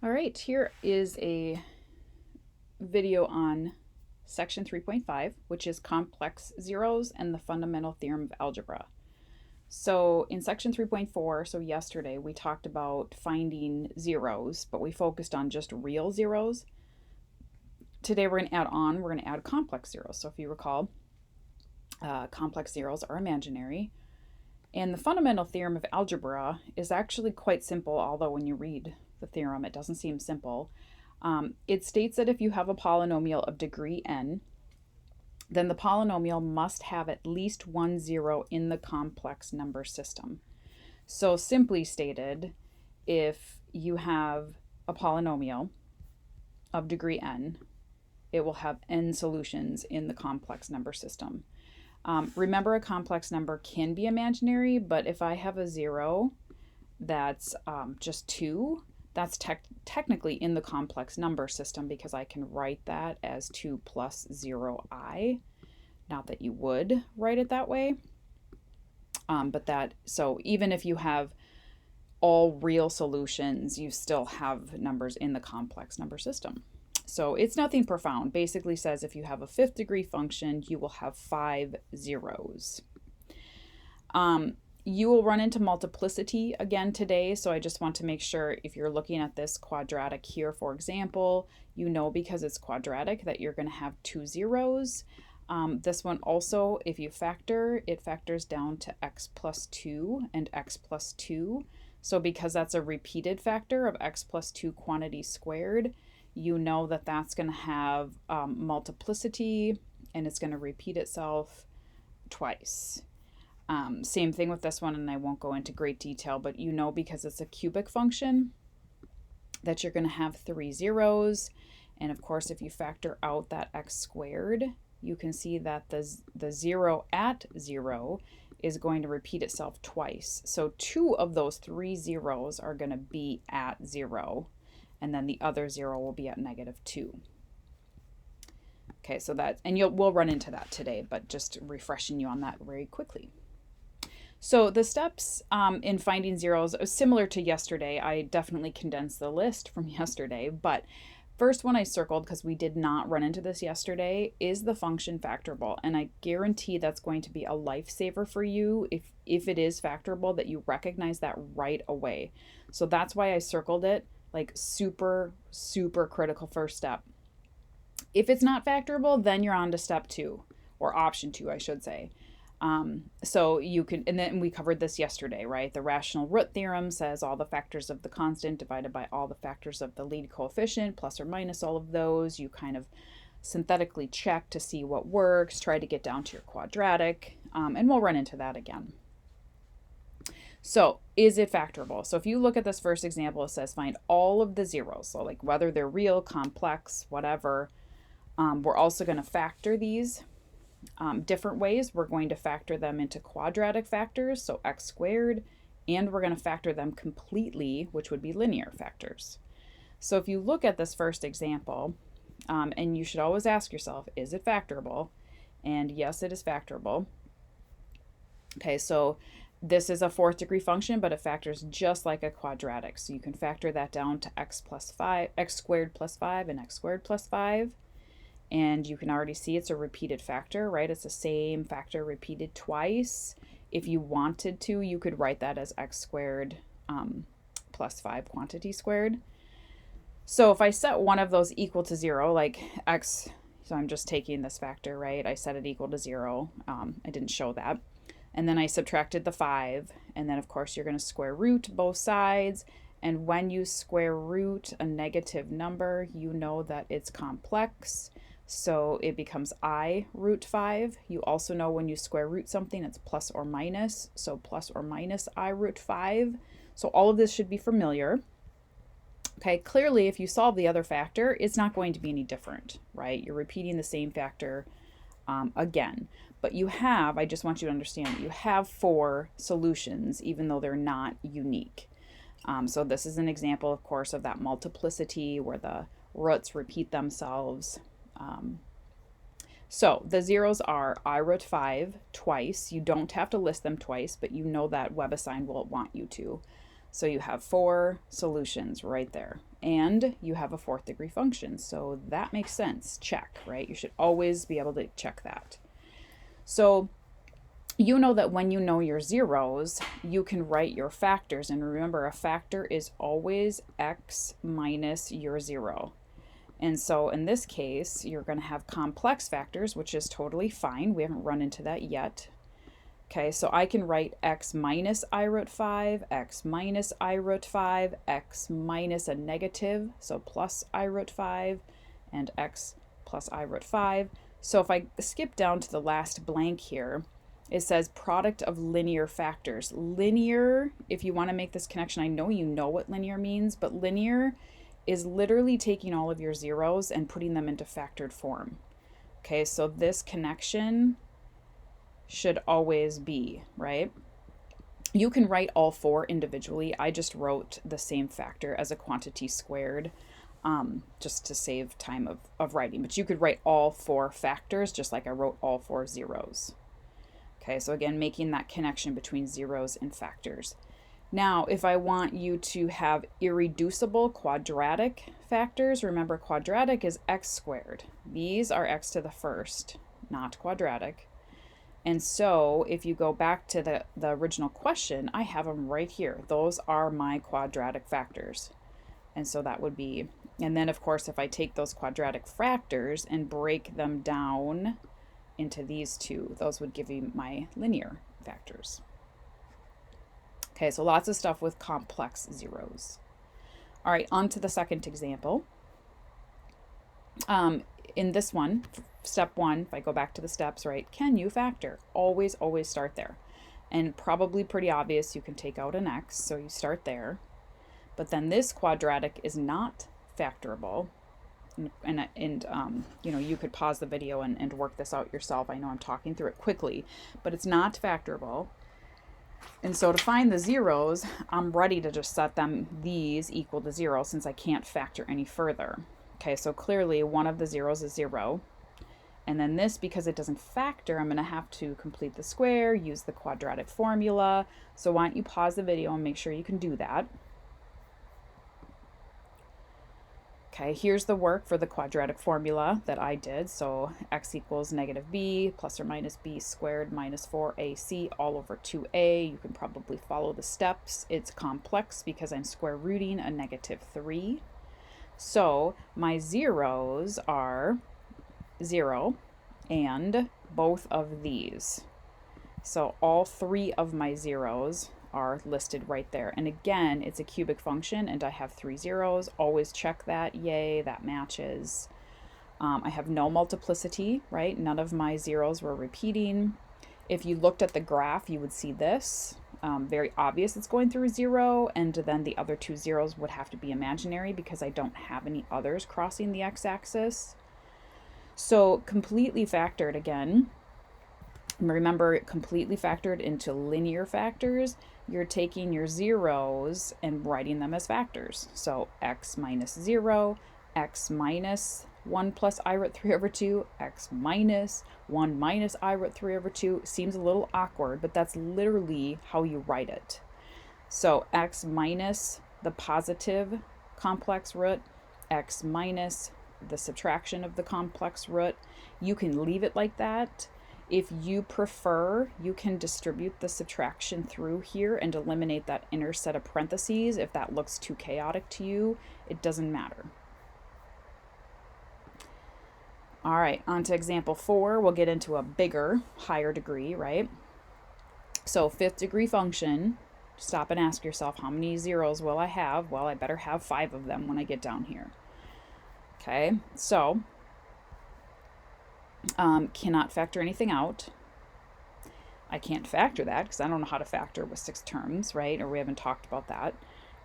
All right, here is a video on section 3.5, which is complex zeros and the fundamental theorem of algebra. So in section 3.4, so yesterday, we talked about finding zeros, but we focused on just real zeros. Today we're going to add complex zeros. So if you recall, complex zeros are imaginary. And the fundamental theorem of algebra is actually quite simple, although when you read the theorem, it doesn't seem simple. It states that if you have a polynomial of degree n, then the polynomial must have at least one zero in the complex number system. So simply stated, if you have a polynomial of degree n, it will have n solutions in the complex number system. Remember, a complex number can be imaginary, but if I have a zero that's just 2, that's technically in the complex number system because I can write that as 2 plus 0i. Not that you would write it that way, so even if you have all real solutions, you still have numbers in the complex number system. So it's nothing profound. Basically says if you have a 5th degree function, you will have 5 zeros. You will run into multiplicity again today, so I just want to make sure if you're looking at this quadratic here, for example, you know because it's quadratic that you're going to have 2 zeros. This one also, if you factor, it factors down to x plus 2 and x plus 2. So because that's a repeated factor of x plus 2 quantity squared, you know that that's going to have multiplicity and it's going to repeat itself twice. Same thing with this one, and I won't go into great detail, but you know because it's a cubic function that you're going to have 3 zeros. And of course, if you factor out that x squared, you can see that the 0 at 0 is going to repeat itself twice. So 2 of those 3 zeros are going to be at 0, and then the other 0 will be at -2. Okay, so that, and we'll run into that today, but just refreshing you on that very quickly. So the steps in finding zeros are similar to yesterday. I definitely condensed the list from yesterday, but first one I circled, because we did not run into this yesterday, is the function factorable. And I guarantee that's going to be a lifesaver for you if it is factorable, that you recognize that right away. So that's why I circled it, like super, super critical first step. If it's not factorable, then you're on to step 2, or option 2, I should say. So you can, and then we covered this yesterday, right? The rational root theorem says all the factors of the constant divided by all the factors of the lead coefficient, plus or minus all of those. You kind of synthetically check to see what works, try to get down to your quadratic, and we'll run into that again. So is it factorable? So if you look at this first example, it says find all of the zeros. So like whether they're real, complex, whatever. We're also going to factor these different ways. We're going to factor them into quadratic factors, so x squared, and we're going to factor them completely, which would be linear factors. So if you look at this first example, and you should always ask yourself, is it factorable? And yes, it is factorable. Okay, so this is a 4th degree function, but it factors just like a quadratic. So you can factor that down to x squared plus 5, and x squared plus 5. And you can already see it's a repeated factor, right? It's the same factor repeated twice. If you wanted to, you could write that as x squared plus 5 quantity squared. So if I set one of those equal to 0, like x, so I'm just taking this factor, right? I set it equal to 0. I didn't show that. And then I subtracted the 5. And then, of course, you're going to square root both sides. And when you square root a negative number, you know that it's complex. So it becomes I root 5. You also know when you square root something, it's plus or minus. So plus or minus I root 5. So all of this should be familiar. Okay, clearly if you solve the other factor, it's not going to be any different, right? You're repeating the same factor again. But you have, I just want you to understand that you have 4 solutions, even though they're not unique. So this is an example, of course, of that multiplicity where the roots repeat themselves. So the zeros are I root 5 twice. You don't have to list them twice, but you know that WebAssign will want you to. So you have 4 solutions right there. and you have a fourth degree function. So that makes sense. Check, right? You should always be able to check that. So you know that when you know your zeros, you can write your factors. And remember, a factor is always x minus your 0. And so in this case, you're going to have complex factors, which is totally fine. We haven't run into that yet. Okay, so I can write x minus I root 5, x minus I root 5, x minus a negative, so plus I root 5, and x plus I root 5. So if I skip down to the last blank here, it says product of linear factors. Linear, if you want to make this connection, I know you know what linear means, but linear is literally taking all of your zeros and putting them into factored form. Okay, so this connection should always be, right? You can write all 4 individually. I just wrote the same factor as a quantity squared, just to save time of writing. But you could write all 4 factors just like I wrote all 4 zeros. Okay, so again, making that connection between zeros and factors. Now, if I want you to have irreducible quadratic factors, remember quadratic is x squared. These are x to the first, not quadratic. And so if you go back to the original question, I have them right here. Those are my quadratic factors. And so that would be, and then of course, if I take those quadratic factors and break them down into these two, those would give you my linear factors. Okay, so lots of stuff with complex zeros. All right, on to the second example. In this one, step 1, if I go back to the steps, right, can you factor? Always, always start there. And probably pretty obvious, you can take out an x, so you start there. But then this quadratic is not factorable. And you know, you could pause the video and work this out yourself. I know I'm talking through it quickly, but it's not factorable. And so to find the zeros, I'm ready to just set them these equal to 0 since I can't factor any further. Okay, so clearly one of the zeros is 0. And then this, because it doesn't factor, I'm going to have to complete the square, use the quadratic formula. So why don't you pause the video and make sure you can do that. Okay, here's the work for the quadratic formula that I did. So x equals negative b plus or minus b squared minus 4ac all over 2a. You can probably follow the steps. It's complex because I'm square rooting a negative 3. So my zeros are 0 and both of these. So all 3 of my zeros are listed right there. And again, it's a cubic function and I have 3 zeros. Always check that. Yay, that matches. I have no multiplicity, right? None of my zeros were repeating. If you looked at the graph, you would see this. Very obvious it's going through 0, and then the other 2 zeros would have to be imaginary because I don't have any others crossing the x-axis. So completely factored again. Remember, completely factored into linear factors, you're taking your zeros and writing them as factors. So x minus 0, x minus 1 plus I root 3 over 2, x minus 1 minus I root 3 over 2. Seems a little awkward, but that's literally how you write it. So x minus the positive complex root, x minus the subtraction of the complex root. You can leave it like that. If you prefer, you can distribute the subtraction through here and eliminate that inner set of parentheses. If that looks too chaotic to you, it doesn't matter. All right, on to example 4. We'll get into a bigger, higher degree, right? So 5th degree function, stop and ask yourself, how many zeros will I have? Well, I better have 5 of them when I get down here. Okay, so cannot factor anything out. I can't factor that because I don't know how to factor with 6 terms, right? Or we haven't talked about that.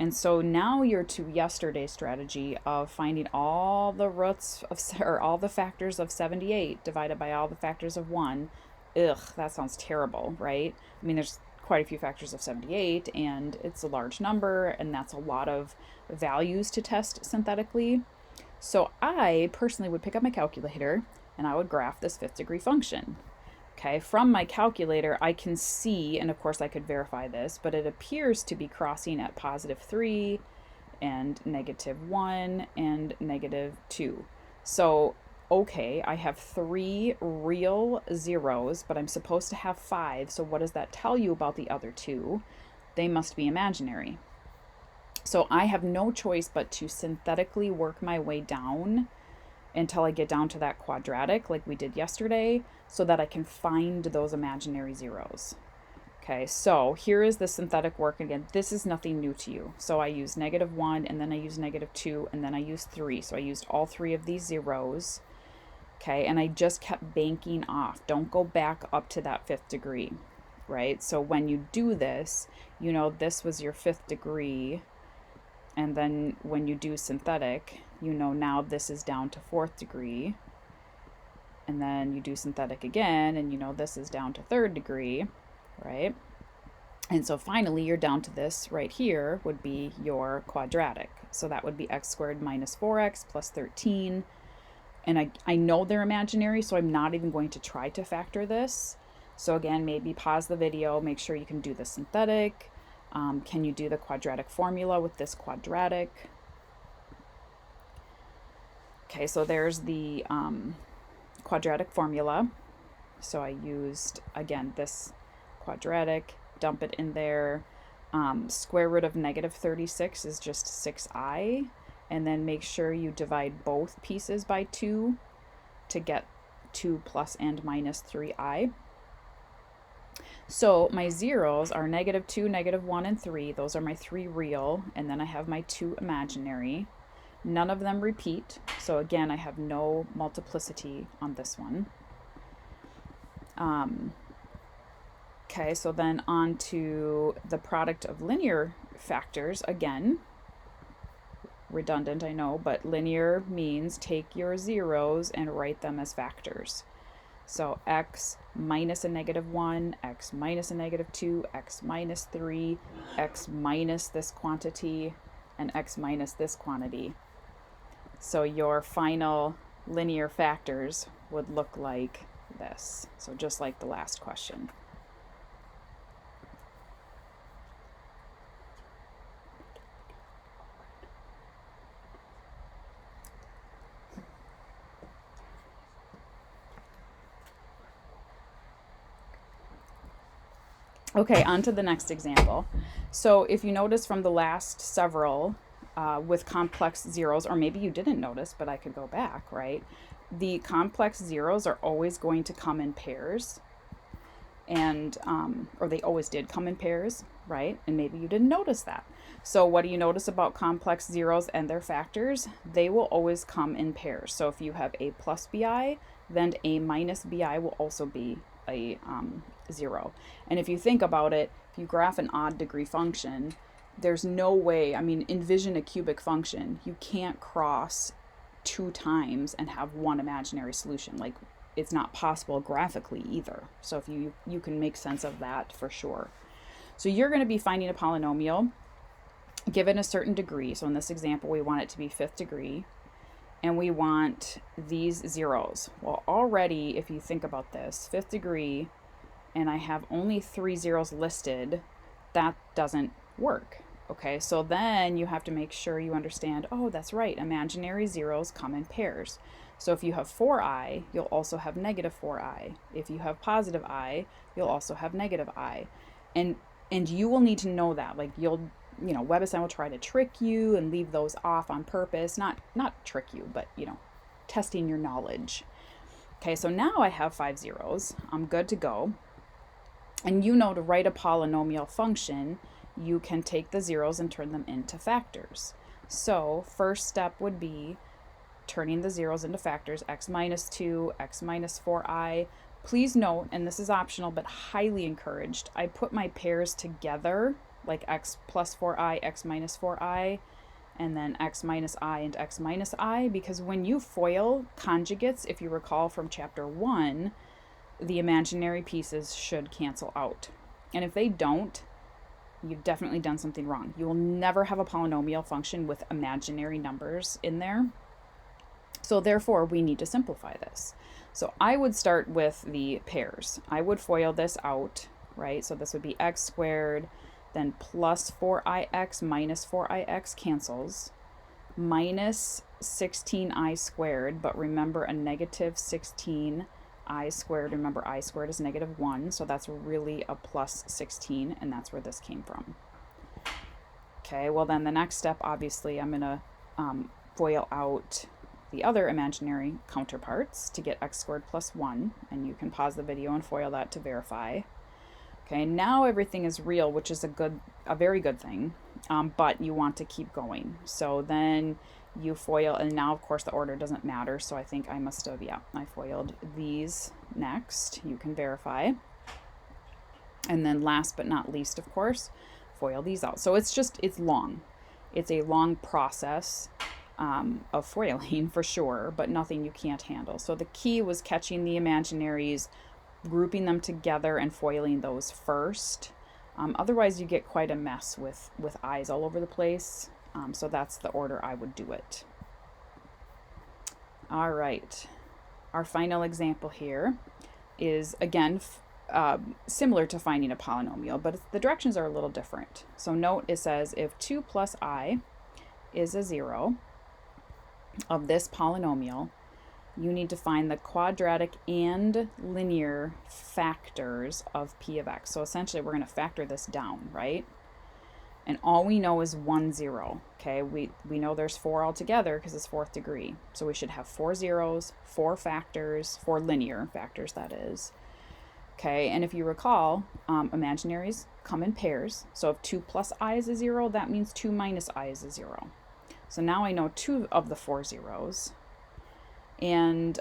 And so now you're to yesterday's strategy of finding all the roots of, or all the factors of 78 divided by all the factors of 1. Ugh, that sounds terrible, right? I mean, there's quite a few factors of 78 and it's a large number and that's a lot of values to test synthetically. So I personally would pick up my calculator and I would graph this 5th degree function. Okay, from my calculator, I can see, and of course I could verify this, but it appears to be crossing at positive 3, and -1 and -2. So, okay, I have 3 real zeros, but I'm supposed to have 5. So what does that tell you about the other 2? They must be imaginary. So I have no choice but to synthetically work my way down until I get down to that quadratic like we did yesterday, so that I can find those imaginary zeros. Okay, so here is the synthetic work again. This is nothing new to you. So I use -1, and then I use -2, and then I use 3. So I used all 3 of these zeros. Okay, and I just kept banking off. Don't go back up to that 5th degree, right? So when you do this, you know this was your 5th degree. And then when you do synthetic, you know now this is down to 4th degree. And then you do synthetic again, and you know this is down to 3rd degree, right? And so finally you're down to this right here would be your quadratic. So that would be x squared minus 4x plus 13. And I know they're imaginary, so I'm not even going to try to factor this. So again, maybe pause the video, make sure you can do the synthetic. Can you do the quadratic formula with this quadratic? Okay, so there's the quadratic formula. So I used, again, this quadratic, dump it in there. Square root of -36 is just 6i. And then make sure you divide both pieces by 2 to get 2 plus and minus 3i. So my zeros are -2, -1, and 3. Those are my 3 real, and then I have my 2 imaginary. None of them repeat, so again, I have no multiplicity on this one. Okay, so then on to the product of linear factors. Again, redundant, I know, but linear means take your zeros and write them as factors. So x minus a -1, x minus a -2, x minus 3, x minus this quantity, and x minus this quantity. So your final linear factors would look like this. So just like the last question. Okay, on to the next example. So if you notice from the last several with complex zeros, or maybe you didn't notice, but I could go back, right? The complex zeros are always going to come in pairs, and or they always did come in pairs, right? And maybe you didn't notice that. So what do you notice about complex zeros and their factors? They will always come in pairs. So if you have a plus bi, then a minus bi will also be a 0. And if you think about it, if you graph an odd degree function, there's no way, I mean, envision a cubic function. You can't cross 2 times and have one imaginary solution. Like, it's not possible graphically either. So if you can make sense of that for sure. So you're going to be finding a polynomial given a certain degree. So in this example, we want it to be 5th degree, and we want these zeros. Well, already, if you think about this, 5th degree, and I have only 3 zeros listed, that doesn't work. Okay, so then you have to make sure you understand, oh, that's right, imaginary zeros come in pairs. So if you have 4i, you'll also have -4i. If you have positive i, you'll also have negative i. And you will need to know that. Like, WebAssign will try to trick you and leave those off on purpose. Not trick you, but, testing your knowledge. Okay, so now I have 5 zeros. I'm good to go. And to write a polynomial function, you can take the zeros and turn them into factors. So first step would be turning the zeros into factors, x minus 2, x minus 4i. Please note, and this is optional but highly encouraged, I put my pairs together, like x plus 4i, x minus 4i, and then x minus I and x minus I, because when you FOIL conjugates, if you recall from chapter 1, the imaginary pieces should cancel out. And if they don't, you've definitely done something wrong. You will never have a polynomial function with imaginary numbers in there. So therefore, we need to simplify this. So I would start with the pairs. I would FOIL this out, right? So this would be x squared then plus 4ix minus 4ix cancels, minus 16i squared, but remember a negative 16i squared, remember I squared is negative 1, so that's really a plus 16, and that's where this came from. Okay, well then the next step, obviously, I'm going to FOIL out the other imaginary counterparts to get x squared plus 1, and you can pause the video and FOIL that to verify. Okay, now everything is real, which is a very good thing, but you want to keep going. So then you FOIL, and now of course the order doesn't matter, so I think I must have, yeah, I FOILed these next. You can verify. And then last but not least, of course, FOIL these out. So it's long. It's a long process of foiling for sure, but nothing you can't handle. So the key was catching the imaginaries, grouping them together and foiling those first. Otherwise you get quite a mess with eyes all over the place. So that's the order I would do it. All right, our final example here is again similar to finding a polynomial, but the directions are a little different. So note it says if 2 plus I is a 0 of this polynomial, you need to find the quadratic and linear factors of p of x. So essentially we're going to factor this down, right? And all we know is 1 0. Okay, we know there's 4 altogether because it's 4th degree. So we should have 4 zeros, 4 factors, 4 linear factors, that is. Okay, and if you recall, imaginaries come in pairs. So if 2 plus I is a 0, that means 2 minus I is a 0. So now I know 2 of the 4 zeros. And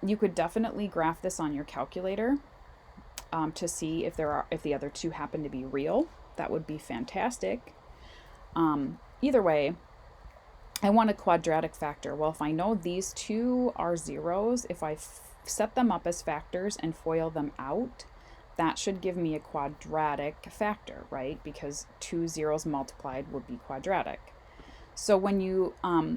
you could definitely graph this on your calculator to see if the other 2 happen to be real. That would be fantastic. Either way, I want a quadratic factor. Well, if I know these 2 are zeros, if I set them up as factors and FOIL them out, that should give me a quadratic factor, right? Because 2 zeros multiplied would be quadratic. So when you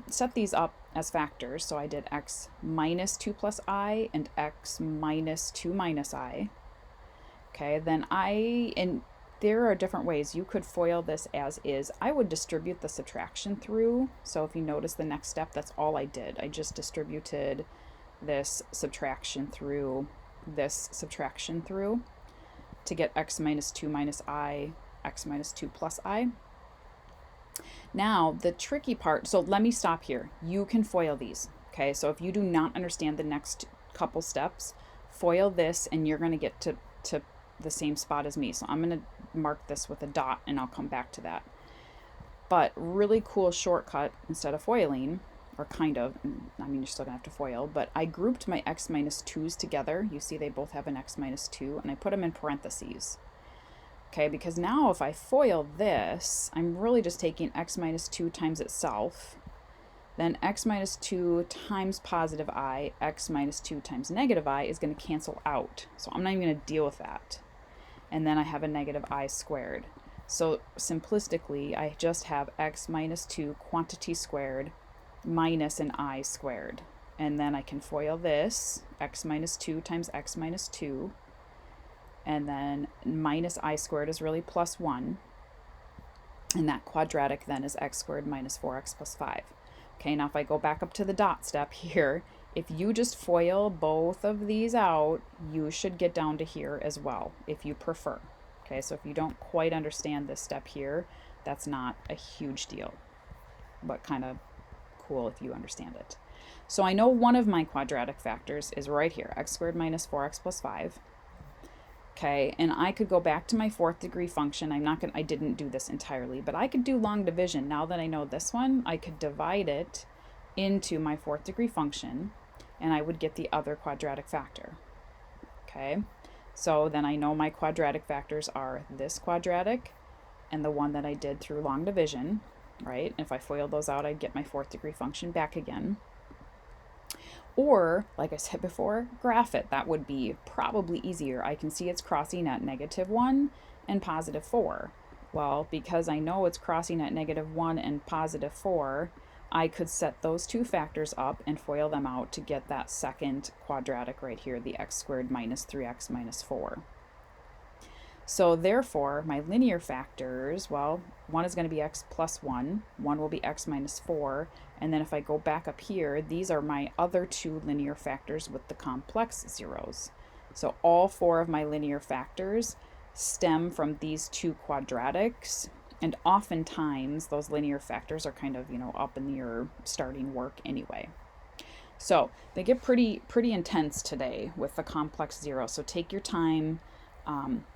set these up as factors, so I did x minus 2 plus I and x minus 2 minus I, okay, then and there are different ways you could FOIL this as is. I would distribute the subtraction through. So if you notice the next step, that's all I did. I just distributed this subtraction through this subtraction through to get x minus 2 minus I, x minus 2 plus I. Now the tricky part, so let me stop here. You can FOIL these, okay? So if you do not understand the next couple steps, FOIL this and you're going to get to the same spot as me. So I'm going to mark this with a dot and I'll come back to that. But really cool shortcut, instead of FOILing, or kind of, I mean, you're still gonna have to FOIL, but I grouped my x minus 2's together. You see they both have an x minus 2, and I put them in parentheses. Okay, because now if I FOIL this, I'm really just taking x minus 2 times itself, then x minus 2 times positive I, x minus 2 times negative I is going to cancel out. So I'm not even going to deal with that. And then I have a negative I squared. So simplistically, I just have x minus 2 quantity squared minus an I squared. And then I can FOIL this, x minus 2 times x minus 2. And then minus I squared is really plus 1. And that quadratic then is x squared minus 4x plus 5. Okay, now if I go back up to the dot step here, if you just FOIL both of these out, you should get down to here as well, if you prefer. Okay, so if you don't quite understand this step here, that's not a huge deal, but kind of cool if you understand it. So I know one of my quadratic factors is right here, x squared minus 4x plus 5. Okay, and I could go back to my 4th degree function. I didn't do this entirely, but I could do long division. Now that I know this one, I could divide it into my 4th degree function, and I would get the other quadratic factor. Okay, so then I know my quadratic factors are this quadratic and the one that I did through long division, right? And if I FOIL those out, I'd get my 4th degree function back again. Or, like I said before, graph it. That would be probably easier. I can see it's crossing at -1 and +4. Well, because I know it's crossing at -1 and +4, I could set those two factors up and FOIL them out to get that second quadratic right here, the x squared minus 3x minus 4. So therefore, my linear factors, well, one is going to be x plus 1, one will be x minus 4, and then if I go back up here, these are my other two linear factors with the complex zeros. So all four of my linear factors stem from these two quadratics, and oftentimes those linear factors are kind of, up in your starting work anyway. So they get pretty intense today with the complex zeros. So take your time.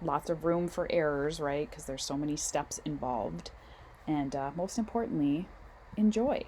Lots of room for errors, right? Because there's so many steps involved. And most importantly, enjoy.